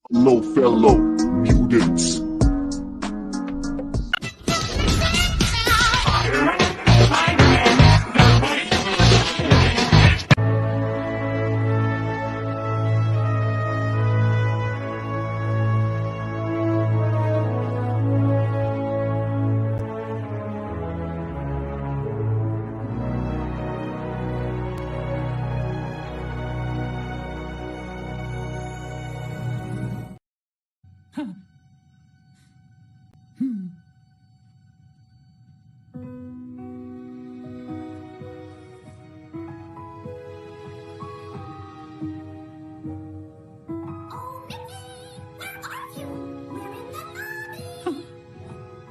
Hello, fellow mutants.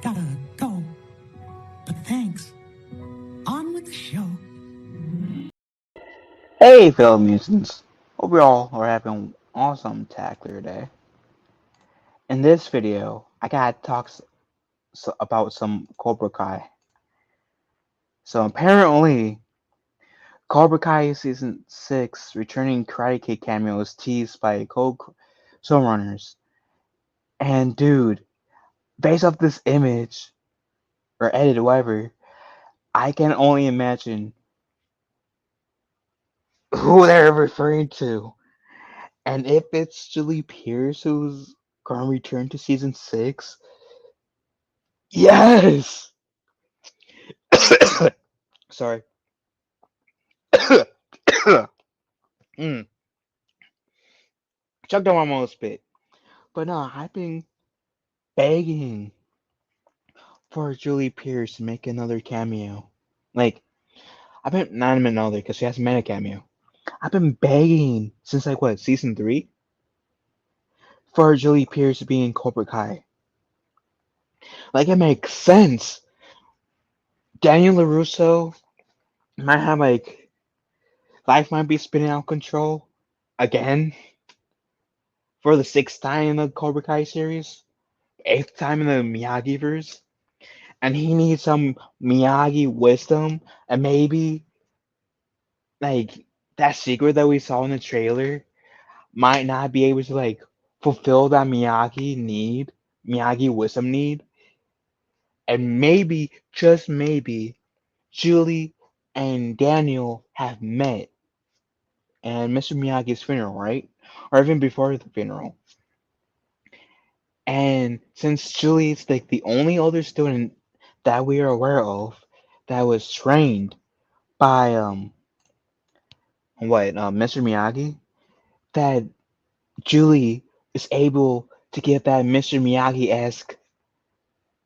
Gotta go. But thanks. On with the show. Hey, fellow mutants! Hope you all are having an awesome tackler day. In this video, I gotta talk about some Cobra Kai. So apparently, Cobra Kai Season 6 returning Karate Kid cameos teased by co-showrunners. And dude, based off this image, or edit, whatever, I can only imagine who they're referring to. And if it's Julie Pierce who's gonna return to Season 6, yes! Sorry. mm. Chucked on my most spit. But no, I've been begging for Julie Pierce to make another cameo. Like, I've been not another because she hasn't made a cameo. I've been begging since like what, season 3? For Julie Pierce to be in Cobra Kai. Like, it makes sense. Daniel LaRusso might have like life might be spinning out of control again for the 6th time in the Cobra Kai series, 8th time in the Miyagi-verse, and he needs some Miyagi wisdom, and maybe like that secret that we saw in the trailer might not be able to like fulfill that Miyagi wisdom need, and maybe, just maybe, Julie and Daniel have met and Mr. Miyagi's funeral, right? Or even before the funeral. And since Julie's like the only other student that we are aware of that was trained by Mr. Miyagi, that Julie is able to get that Mr. Miyagi-esque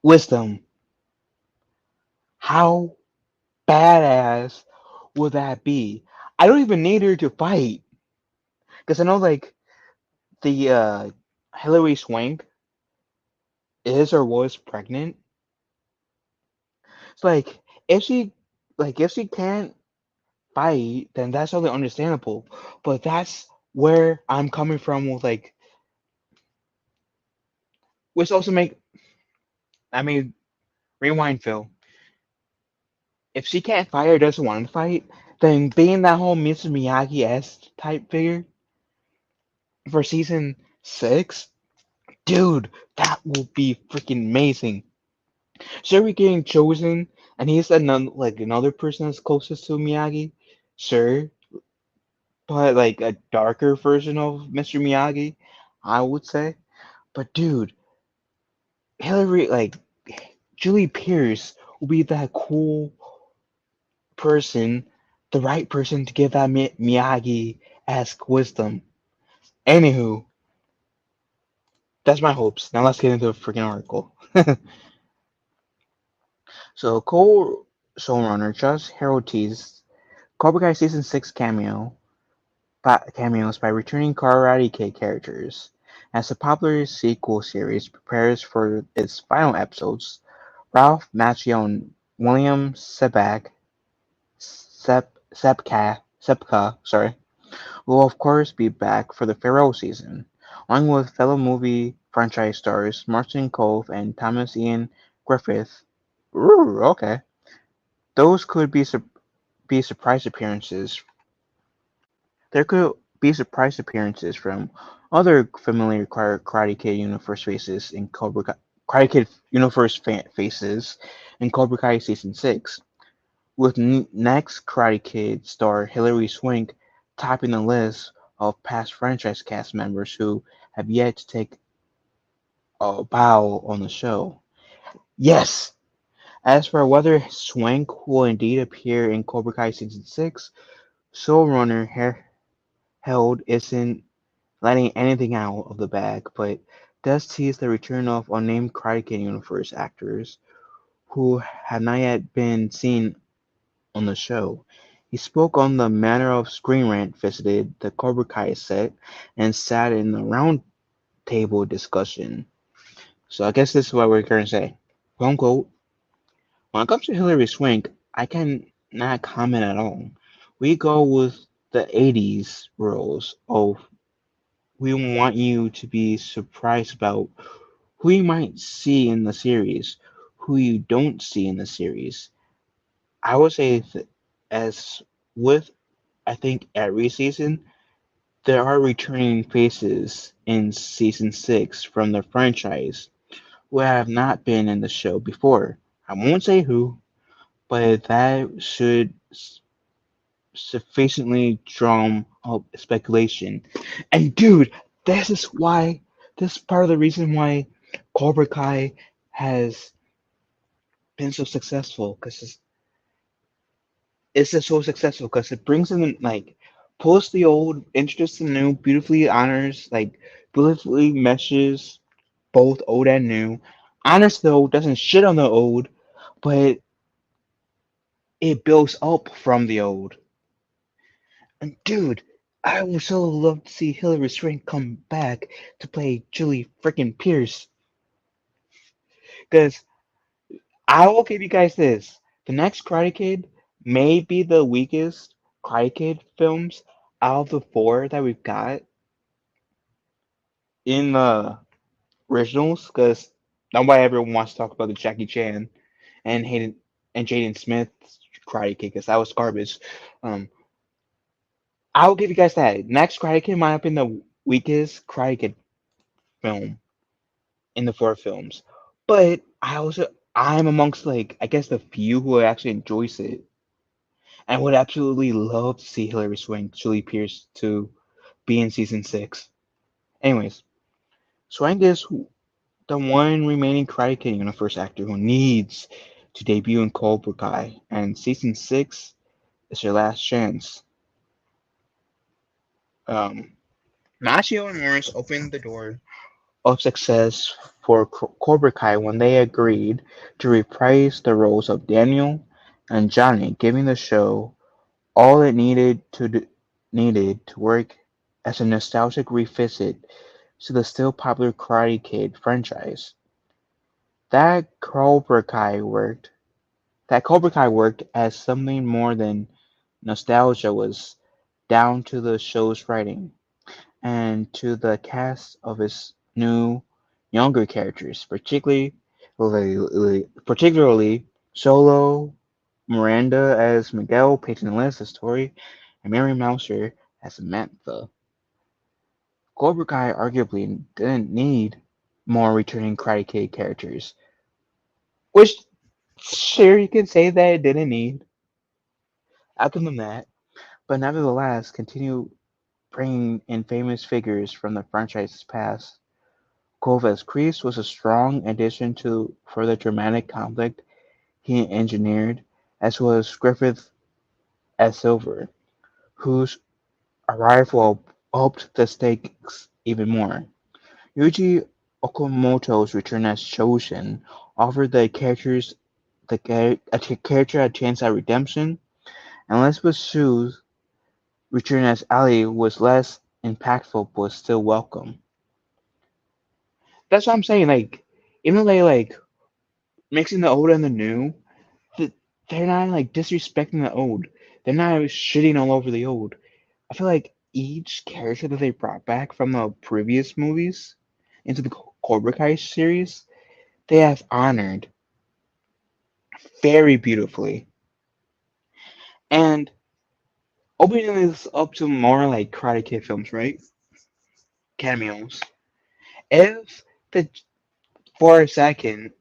wisdom. How badass would that be? I don't even need her to fight, because I know like the Hilary Swank is or was pregnant. It's like if she can't fight, then that's totally understandable. But that's where I'm coming from with like, which also I mean, rewind, Phil. If she can't fight or doesn't want to fight, then being that whole Mr. Miyagi-esque type figure for season 6, dude, that will be freaking amazing. Sure, we're getting chosen, and he's another person that's closest to Miyagi, sure, but like a darker version of Mr. Miyagi, I would say. But dude, Hillary, like Julie Pierce, will be that cool person, the right person to give that Miyagi-esque wisdom. Anywho, that's my hopes. Now let's get into the freaking article. So, co-showrunner Josh Harold teased Cobra Kai Season 6 cameos by returning Karate Kid characters. As the popular sequel series prepares for its final episodes, Ralph Macchio and William Sepka, will of course be back for the farewell season, along with fellow movie franchise stars Martin Kove and Thomas Ian Griffith. Ooh, okay. Those could be surprise appearances. There could be surprise appearances from other familiar Karate Kid universe faces in Karate Kid universe faces in Cobra Kai season 6, with next Karate Kid star Hilary Swank topping the list of past franchise cast members who have yet to take a bow on the show. Yes! As for whether Swank will indeed appear in Cobra Kai season 6, showrunner Held isn't letting anything out of the bag, but does tease the return of unnamed Karate Kid universe actors who have not yet been seen on the show. He spoke on the matter of Screen Rant, visited the Cobra Kai set, and sat in a round table discussion. So I guess this is what we're going to say. Quote unquote, when it comes to Hilary Swank, I can not comment at all. We go with the 80s rules of we want you to be surprised about who you might see in the series, who you don't see in the series. I would say as with I think every season, there are returning faces in season 6 from the franchise who have not been in the show before. I won't say who, but that should sufficiently drum up speculation. And dude, this is why, this is part of the reason why Cobra Kai has been so successful, because it's just so successful because it brings in like pulls the old, introduces the new, beautifully honors like beautifully meshes both old and new. Honors the old, doesn't shit on the old, but it builds up from the old. And dude, I would so love to see Hilary Swank come back to play Julie freaking Pierce. Because I will give you guys this: the next Karate Kid may be the weakest Karate Kid films out of the four that we've got in the originals, because nobody ever wants to talk about the Jackie Chan and Hayden and Jaden Smith Karate Kid because that was garbage. Um, I will give you guys that. Next Karate Kid might have been the weakest Karate Kid film in the four films, but I'm amongst like I guess the few who actually enjoys it and would absolutely love to see Hilary Swank, Julie Pierce to be in season 6. Anyways, Swank is the one remaining Karate Kid universe actor who needs to debut in Cobra Kai, and season 6 is your last chance. Um, Machio and Morris opened the door of success for Cobra Kai when they agreed to reprise the roles of Daniel and Johnny, giving the show all it needed to work as a nostalgic revisit to the still popular Karate Kid franchise. That Cobra Kai worked that Cobra Kai worked as something more than nostalgia was down to the show's writing and to the cast of its new younger characters, particularly Solo, Miranda as Miguel, Peyton Liz as Tori, and Mary Mouser as Samantha. Cobra Kai arguably didn't need more returning Karate Kid characters, which sure you can say that it didn't need. I'll give them that, but nevertheless continue bringing in famous figures from the franchise's past. Kova's Kreese was a strong addition to for the dramatic conflict he engineered, as was Griffith as Silver, whose arrival upped the stakes even more. Yuji Okamoto's return as Shoshin offered a character a chance at redemption, and Elizabeth Shu's return as Ali was less impactful but still welcome. That's what I'm saying. Like, even though they like mixing the old and the new, th- they're not like disrespecting the old. They're not shitting all over the old. I feel like each character that they brought back from the previous movies into the Cobra Kai series, they have honored very beautifully. And Opening is up to more like Karate Kid films, right? Cameos. If the for a second,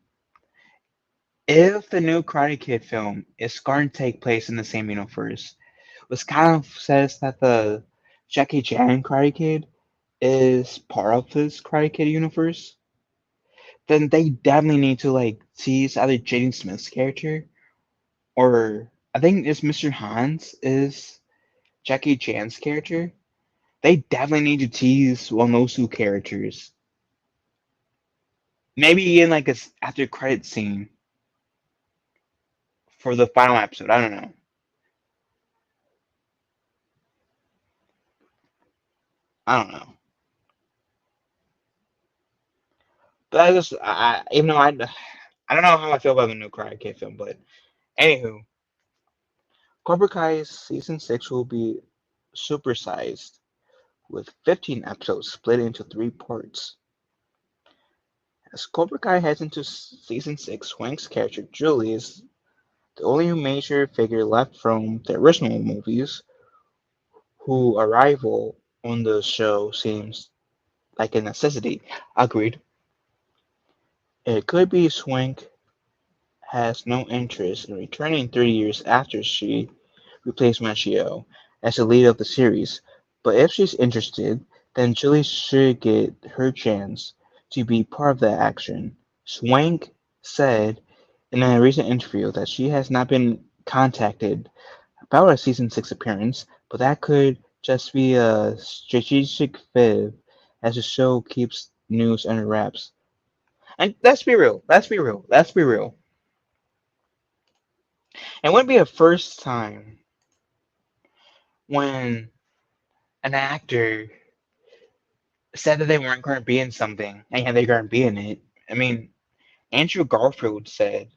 if the new Karate Kid film is going to take place in the same universe, which kind of says that the Jackie Chan Karate Kid is part of this Karate Kid universe, then they definitely need to like tease either Jaden Smith's character or I think it's Mr. Hans is Jackie Chan's character. They definitely need to tease one of those two characters. Maybe in like a after credit scene for the final episode. I don't know. I don't know. But even though I don't know how I feel about the new Karate Kid film, but anywho, Cobra Kai season 6 will be supersized with 15 episodes split into 3 parts. As Cobra Kai heads into season 6, Swank's character Julie is the only major figure left from the original movies, whose arrival on the show seems like a necessity. Agreed. It could be Swank has no interest in returning 30 years after she replaced Machio as the lead of the series, but if she's interested, then Julie should get her chance to be part of the action. Swank said in a recent interview that she has not been contacted about a season 6 appearance, but that could just be a strategic fib as the show keeps news under wraps. And let's be real, let's be real. It wouldn't be the first time when an actor said that they weren't going to be in something, and yet they're going to be in it. I mean, Andrew Garfield said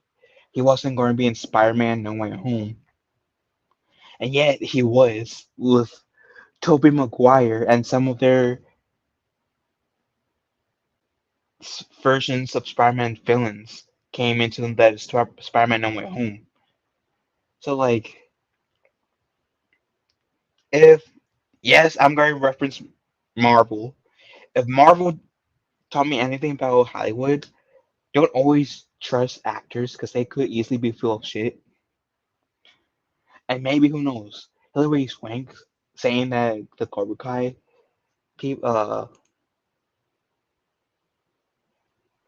he wasn't going to be in Spider-Man No Way Home, and yet he was with Tobey Maguire and some of their versions of Spider-Man villains came into them that is Spider-Man No Way Home. So like, if yes, I'm going to reference Marvel. If Marvel taught me anything about Hollywood, don't always trust actors because they could easily be full of shit. And maybe who knows? Hilary Swank saying that the Cobra Kai peop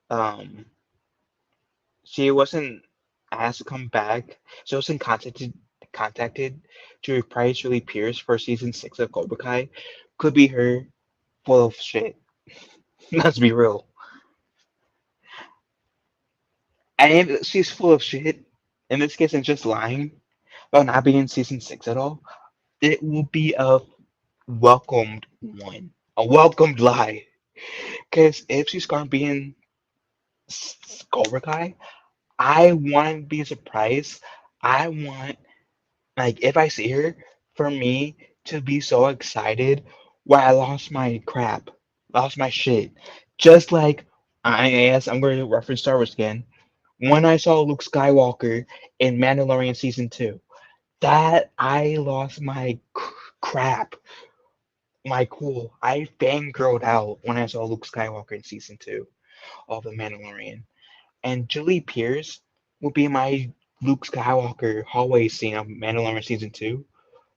um she wasn't asked to come back. She wasn't contacted to reprise Julie Pierce for season 6 of Cobra Kai. Could be her full of shit. Let's be real. And if she's full of shit, in this case, and just lying about not being in season 6 at all, it will be a welcomed one. A welcomed lie. Because if she's gonna be in Cobra Kai, I want to be surprised. I want, like, if I see her, for me to be so excited where I lost my crap, lost my shit. Just like, I'm going to reference Star Wars again. When I saw Luke Skywalker in Mandalorian Season 2, that I lost my crap, my cool. I fangirled out when I saw Luke Skywalker in Season 2 of The Mandalorian. And Julie Pierce will be my Luke Skywalker hallway scene of Mandalorian Season 2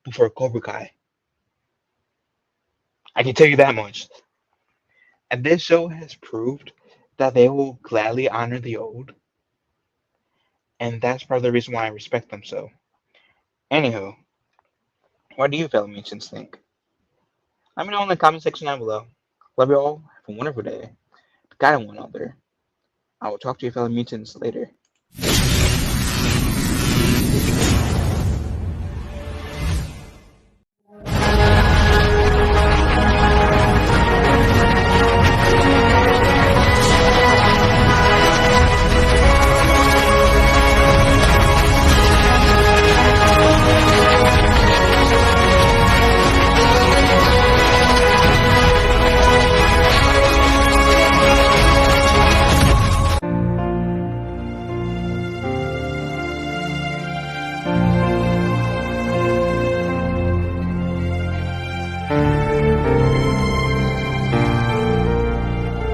before Cobra Kai. I can tell you that much. And this show has proved that they will gladly honor the old, and that's part of the reason why I respect them so. Anywho, what do you fellow Mutants think? Let me know in the comment section down below. Love you all. Have a wonderful day. Got one out there. I will talk to you fellow Mutants later.